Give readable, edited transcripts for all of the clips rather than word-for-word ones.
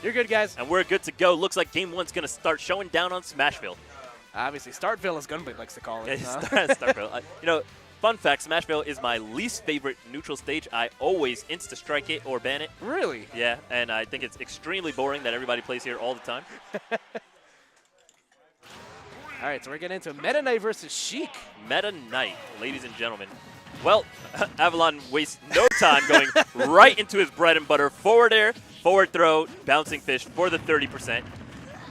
You're good, guys. And we're good to go. Looks like game one's going to start showing down on Smashville. Obviously, Startville, as Gunblade likes to call it. Startville. You know, fun fact, Smashville is my least favorite neutral stage. I always insta-strike it or ban it. Really? Yeah, and I think it's extremely boring that everybody plays here all the time. All right, so we're getting into Meta Knight versus Sheik. Meta Knight, ladies and gentlemen. Well, Avalon wastes no time going right into his bread and butter. Forward air, forward throw, bouncing fish for the 30%.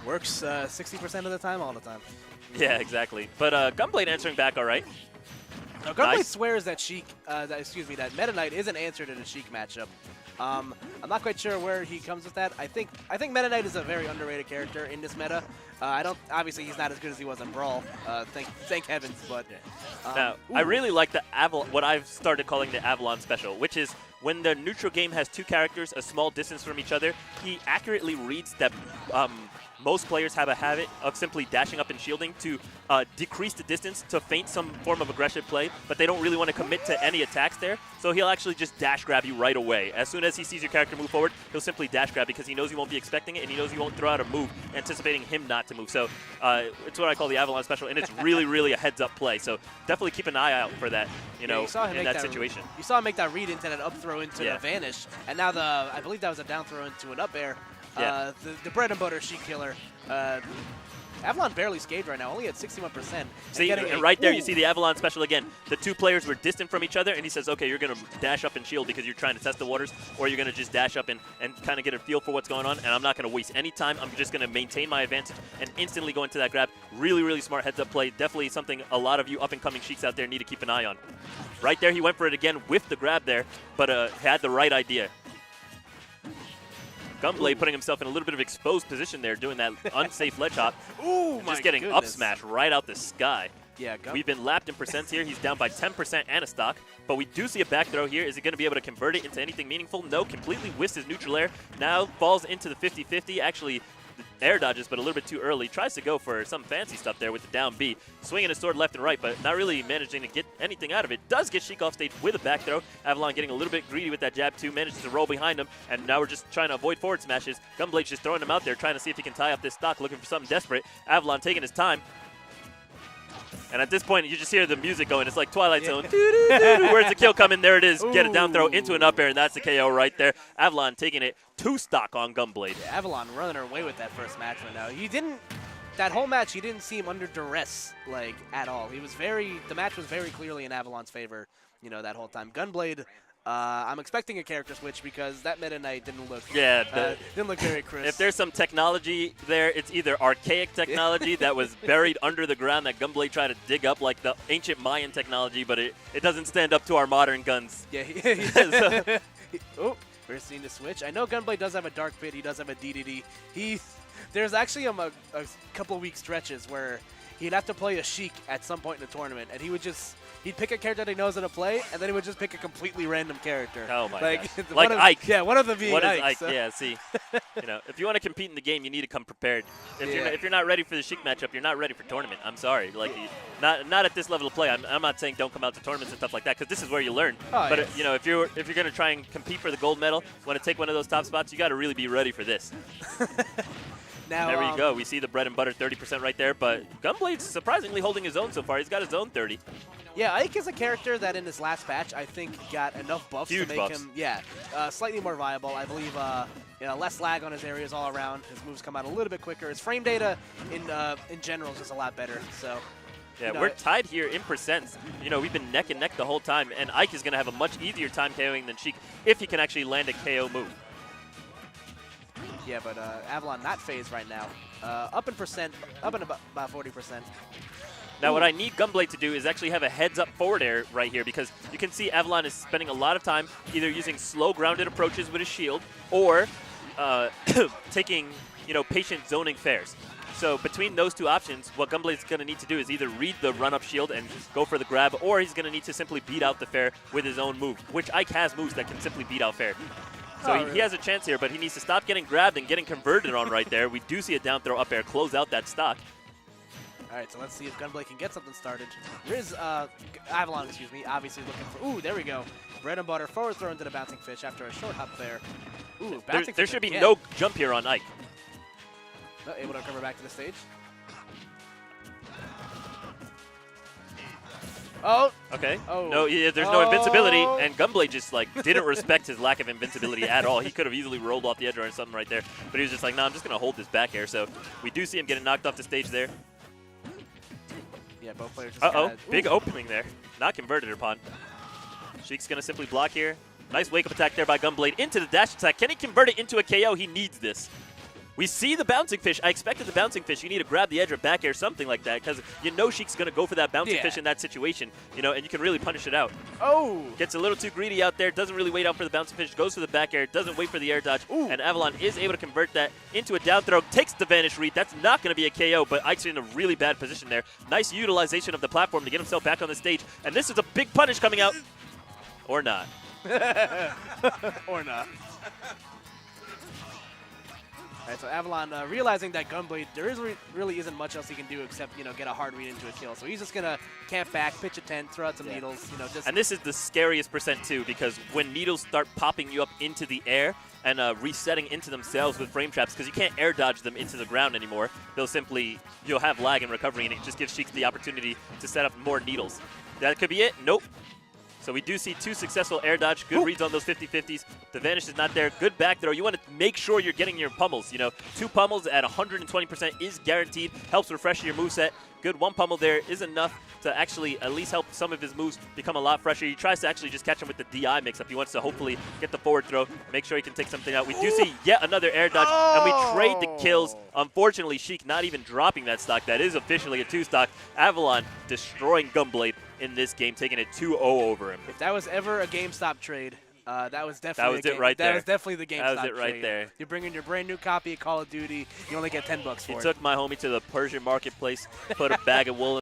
Works 60% of the time, all the time. Yeah, exactly. But Gunblade answering back all right. Now, Gunblade swears that that Meta Knight is an answer to the Sheik matchup. I'm not quite sure where he comes with that. I think Meta Knight is a very underrated character in this meta. Obviously he's not as good as he was in Brawl. Thank heavens, but now I really like the what I've started calling the Avalon special, which is when the neutral game has two characters a small distance from each other, he accurately reads that most players have a habit of simply dashing up and shielding to decrease the distance to feint some form of aggressive play, but they don't really want to commit to any attacks there. So he'll actually just dash grab you right away. As soon as he sees your character move forward, he'll simply dash grab because he knows you won't be expecting it, and he knows you won't throw out a move anticipating him not to move. So it's what I call the Avalon special, and it's really a heads-up play. So definitely keep an eye out for that, you know, in that situation. You saw him make that read into that up throw into a vanish, and now I believe that was a down throw into an up air. Yeah. The bread and butter Sheik killer. Avalon barely scathed right now, only at 61%. See, and right there you see the Avalon special again. The two players were distant from each other, and he says, okay, you're going to dash up and shield because you're trying to test the waters, or you're going to just dash up and kind of get a feel for what's going on, and I'm not going to waste any time. I'm just going to maintain my advantage and instantly go into that grab. Really smart heads-up play. Definitely something a lot of you up-and-coming Sheiks out there need to keep an eye on. Right there, he went for it again with the grab there, but had the right idea. Gunblade putting himself in a little bit of exposed position there, doing that unsafe ledge hop. Ooh, just getting up smash right out the sky. Yeah, we've been lapped in percents here. He's down by 10% and a stock, but we do see a back throw here. Is he going to be able to convert it into anything meaningful? No, completely whiffs his neutral air. Now falls into the 50-50. Actually, air dodges, but a little bit too early. Tries to go for some fancy stuff there with the down B. Swinging his sword left and right, but not really managing to get anything out of it. Does get Sheik off stage with a back throw. Avalon getting a little bit greedy with that jab too. Manages to roll behind him, and now we're just trying to avoid forward smashes. Gunblade's just throwing him out there, trying to see if he can tie up this stock, looking for something desperate. Avalon taking his time. And at this point, you just hear the music going. It's like Twilight Zone. Where's the kill coming? There it is. Ooh. Get a down throw into an up air, and that's the KO right there. Avalon taking it 2 stock on Gunblade. Yeah, Avalon running away with that first match right now. That whole match, he didn't seem under duress, like, at all. The match was very clearly in Avalon's favor, you know, that whole time. Gunblade, I'm expecting a character switch because that Meta Knight didn't look very crisp. If there's some technology there, it's either archaic technology that was buried under the ground that Gunblade tried to dig up, like the ancient Mayan technology, but it doesn't stand up to our modern guns. Yeah. Oh, we're seeing the switch. I know Gunblade does have a Dark Pit. He does have a DDD. There's actually a couple week stretches where he'd have to play a Sheik at some point in the tournament, and he'd pick a character that he knows how to play, and then he would just pick a completely random character. Oh my god! Like Ike. Yeah, one of them being Ike. Ike. What is Ike? Yeah, see, you know, if you want to compete in the game, you need to come prepared. If you're not ready for the Sheik matchup, you're not ready for tournament. I'm sorry, like not at this level of play. I'm not saying don't come out to tournaments and stuff like that, because this is where you learn. Oh, but yes. you know, if you're gonna try and compete for the gold medal, want to take one of those top spots, you got to really be ready for this. Now, there we go. We see the bread and butter 30% right there, but Gunblade's surprisingly holding his own so far. He's got his own 30. Yeah, Ike is a character that in this last patch, I think, got enough buffs to make him, slightly more viable. I believe, less lag on his areas all around. His moves come out a little bit quicker. His frame data in general is just a lot better. So. Yeah, we're tied here in percents. You know, we've been neck and neck the whole time, and Ike is going to have a much easier time KOing than Sheik if he can actually land a KO move. Yeah, but Avalon not phased right now. Up in about 40%. Now, what I need Gunblade to do is actually have a heads-up forward air right here, because you can see Avalon is spending a lot of time either using slow grounded approaches with his shield or taking, patient zoning fairs. So between those two options, what Gunblade's going to need to do is either read the run-up shield and go for the grab, or he's going to need to simply beat out the fair with his own move, which Ike has moves that can simply beat out fair. So he has a chance here, but he needs to stop getting grabbed and getting converted on right there. We do see a down throw up air close out that stock. All right, so let's see if Gunblade can get something started. There is Avalon, obviously looking for. Ooh, there we go. bread and butter forward throw into the bouncing fish after a short hop there. Ooh, There should be no jump here on Ike. Able to recover back to the stage. Oh. Okay. Oh. No, yeah, there's no invincibility, and Gunblade just like didn't respect his lack of invincibility at all. He could have easily rolled off the edge or something right there, but he was just like, "No, I'm just gonna hold this back air." So we do see him getting knocked off the stage there. Yeah, both players just Uh-oh, kinda, big opening there. Not converted upon. Sheik's gonna simply block here. Nice wake-up attack there by Gunblade into the dash attack. Can he convert it into a KO? He needs this. We see the bouncing fish. I expected the bouncing fish. You need to grab the edge or back air, something like that, because you know Sheik's going to go for that bouncing fish in that situation, you know, and you can really punish it out. Oh! Gets a little too greedy out there, doesn't really wait out for the bouncing fish, goes for the back air, doesn't wait for the air dodge, and Avalon is able to convert that into a down throw, takes the vanish read. That's not going to be a KO, but Ike's in a really bad position there. Nice utilization of the platform to get himself back on the stage, and this is a big punish coming out. Or not. Or not. All right, so Avalon realizing that Gunblade, there really isn't much else he can do except, you know, get a hard read into a kill. So he's just going to camp back, pitch a tent, throw out some needles, you know, just... And this is the scariest percent, too, because when needles start popping you up into the air and resetting into themselves with frame traps, because you can't air dodge them into the ground anymore, you'll have lag in recovery, and it just gives Sheik the opportunity to set up more needles. That could be it? Nope. So we do see 2 successful air dodge, good reads on those 50-50s. The vanish is not there, good back throw. You want to make sure you're getting your pummels, you know. 2 pummels at 120% is guaranteed, helps refresh your moveset. Good 1 pummel there is enough to actually at least help some of his moves become a lot fresher. He tries to actually just catch him with the DI mix-up. He wants to hopefully get the forward throw, make sure he can take something out. We do see yet another air dodge, and we trade the kills. Unfortunately, Sheik not even dropping that stock. That is officially a 2 stock. Avalon destroying Gunblade in this game, taking it 2-0 over him. If that was ever a GameStop trade, that was definitely it right there. That was definitely the GameStop trade. That was it right there. You bring in your brand new copy of Call of Duty, you only get $10 for it. He took my homie to the Persian marketplace, put a bag of wool